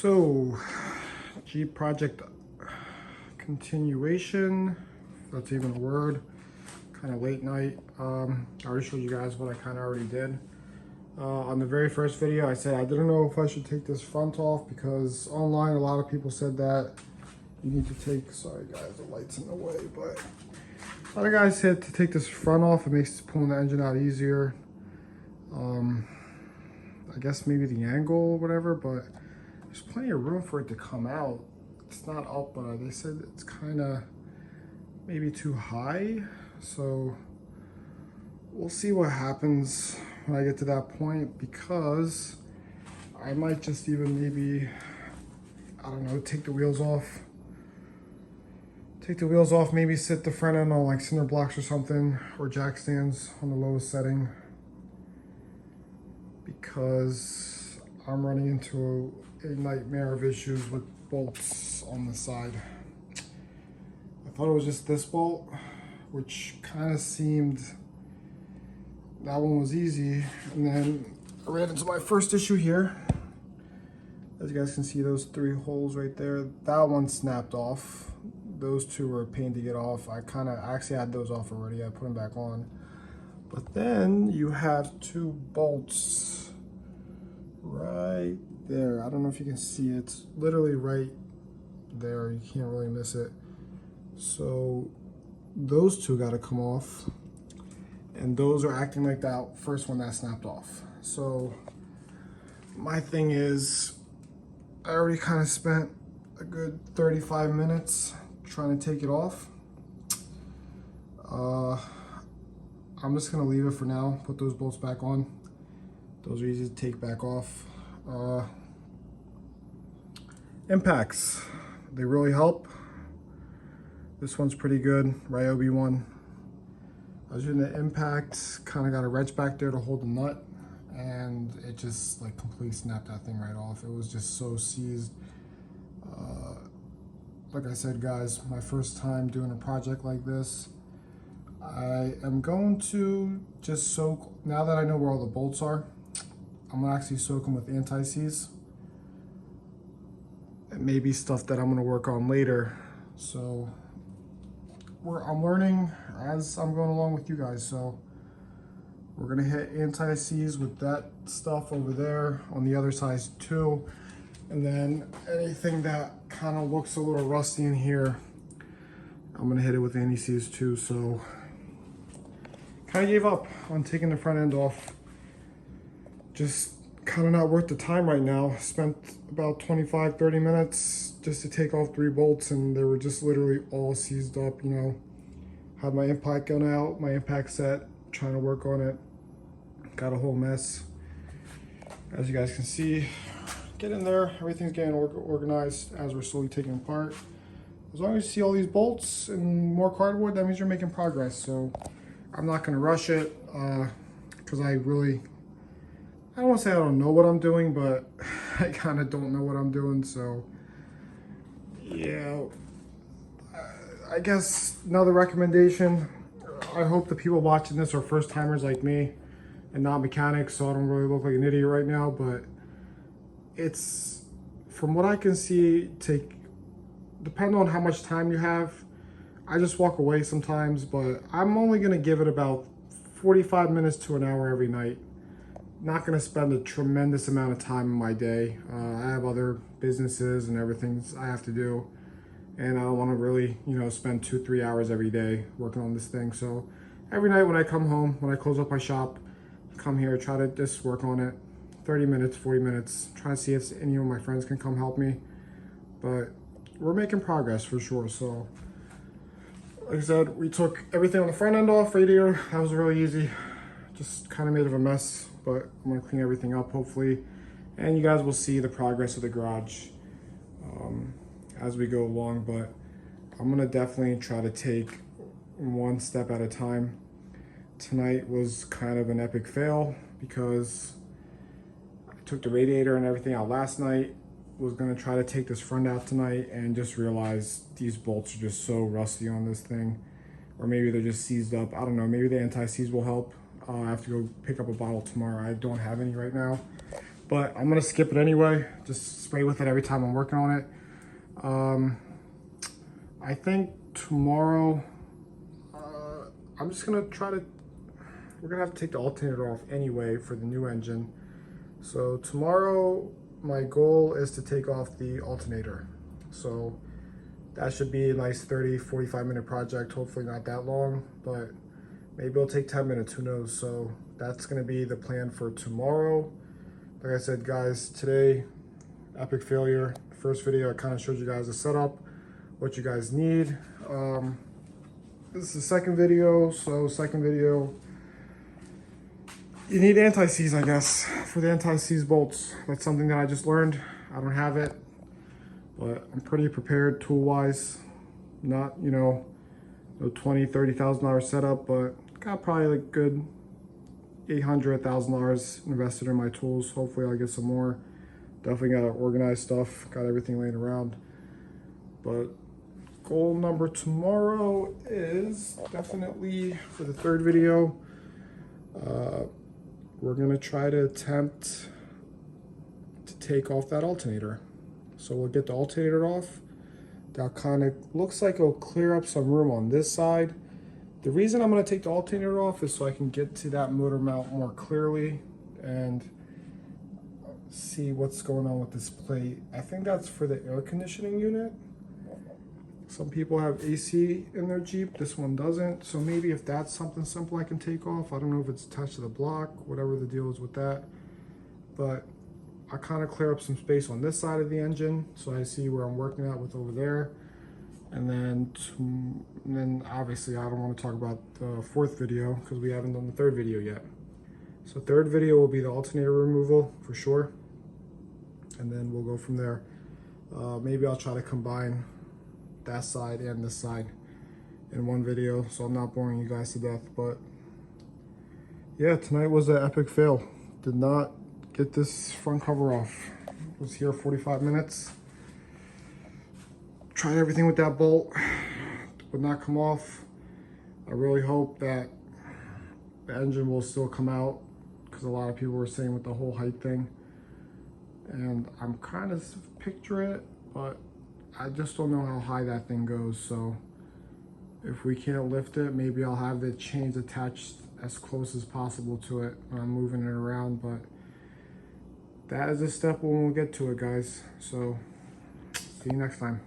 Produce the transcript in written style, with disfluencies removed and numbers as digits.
So, Jeep project continuation, if that's even a word. Kind of late night. I already showed you guys what I kind of already did. On the very first video, I said I didn't know if I should take this front off because online a lot of people said that you need to take, sorry guys, the light's in the way, but a lot of guys said to take this front off. It makes pulling the engine out easier. I guess maybe the angle or whatever, but there's plenty of room for it to come out. It's not up, but they said it's kind of maybe too high. So we'll see what happens when I get to that point, because I might just even maybe, I don't know, take the wheels off. Take the wheels off, maybe sit the front end on like cinder blocks or something, or jack stands on the lowest setting, because I'm running into a nightmare of issues with bolts on the side. I thought it was just this bolt, which kind of seemed, that one was easy, and then I ran into my first issue here. As you guys can see, those 3 holes right there, that one snapped off. Those 2 were a pain to get off. I actually had those off already. I put them back on. But then you have 2 bolts right there. I don't know if you can see it. It's literally right there. You can't really miss it. So those 2 got to come off. And those are acting like that first one that snapped off. So my thing is, I already kind of spent a good 35 minutes trying to take it off. I'm just gonna leave it for now, put those bolts back on. Those are easy to take back off. Impacts, they really help. This one's pretty good, Ryobi one. I was using the impact, kind of got a wrench back there to hold the nut, and it just like completely snapped that thing right off. It was just so seized. Like I said, guys, my first time doing a project like this. I am going to just soak, now that I know where all the bolts are, I'm gonna actually soak them with anti-seize. And maybe stuff that I'm gonna work on later. So I'm learning as I'm going along with you guys. So we're gonna hit anti-seize with that stuff over there on the other side too. And then anything that kind of looks a little rusty in here, I'm gonna hit it with anti-seize too. So kind of gave up on taking the front end off. Just kind of not worth the time right now. Spent about 25-30 minutes just to take off 3 bolts, and they were just literally all seized up, you know. Had my impact gun out, my impact set, trying to work on it. Got a whole mess. As you guys can see, get in there, everything's getting organized as we're slowly taking apart. As long as you see all these bolts and more cardboard, that means you're making progress. So I'm not gonna rush it, because I don't want to say I don't know what I'm doing, but I kind of don't know what I'm doing. So yeah, I guess another recommendation, I hope the people watching this are first timers like me and not mechanics, so I don't really look like an idiot right now, but it's, from what I can see, depending on how much time you have, I just walk away sometimes, but I'm only gonna give it about 45 minutes to an hour every night. Not gonna spend a tremendous amount of time in my day. I have other businesses and everything I have to do, and I don't wanna really, you know, spend 2-3 hours every day working on this thing. So every night when I come home, when I close up my shop, come here, try to just work on it. 30 minutes, 40 minutes, try to see if any of my friends can come help me. But we're making progress for sure. So like I said, we took everything on the front end off, radiator, that was really easy. Just kind of made of a mess, but I'm gonna clean everything up hopefully. And you guys will see the progress of the garage as we go along, but I'm gonna definitely try to take one step at a time. Tonight was kind of an epic fail because I took the radiator and everything out last night. Was gonna try to take this front out tonight and just realized these bolts are just so rusty on this thing. Or maybe they're just seized up. I don't know, maybe the anti-seize will help. I have to go pick up a bottle tomorrow. I don't have any right now. but I'm gonna skip it anyway. Just spray with it every time I'm working on it. I think tomorrow, I'm just gonna we're gonna have to take the alternator off anyway for the new engine. So tomorrow, my goal is to take off the alternator. So that should be a nice 30, 45 minute project. Hopefully not that long, but maybe it'll take 10 minutes, who knows? So that's gonna be the plan for tomorrow. Like I said, guys, today, epic failure. First video, I kind of showed you guys the setup, what you guys need. This is the second video, so second video, you need anti-seize, I guess, for the anti-seize bolts. That's something that I just learned. I don't have it, but I'm pretty prepared tool-wise. Not, you know, no $20,000, $30,000 setup, but got probably like good $800, $1,000 invested in my tools. Hopefully I'll get some more. Definitely got to organize stuff, got everything laying around. But goal number tomorrow is definitely for the third video. We're gonna try to attempt to take off that alternator. So we'll get the alternator off. That kind of looks like it'll clear up some room on this side. The reason I'm gonna take the alternator off is so I can get to that motor mount more clearly and see what's going on with this plate. I think that's for the air conditioning unit. Some people have AC in their Jeep, this one doesn't. So maybe if that's something simple I can take off. I don't know if it's attached to the block, whatever the deal is with that. But I kind of clear up some space on this side of the engine, so I see where I'm working at with over there. And then obviously I don't want to talk about the fourth video because we haven't done the third video yet. So third video will be the alternator removal for sure. And then we'll go from there. Maybe I'll try to combine that side and this side in one video, so I'm not boring you guys to death. But yeah, tonight was an epic fail. Did not get this front cover off. Was here 45 minutes. Tried everything with that bolt, would not come off. I really hope that the engine will still come out, because a lot of people were saying with the whole height thing, and I'm kind of picturing it, but I just don't know how high that thing goes. So if we can't lift it, maybe I'll have the chains attached as close as possible to it when I'm moving it around. But that is a step when we'll get to it, guys. So see you next time.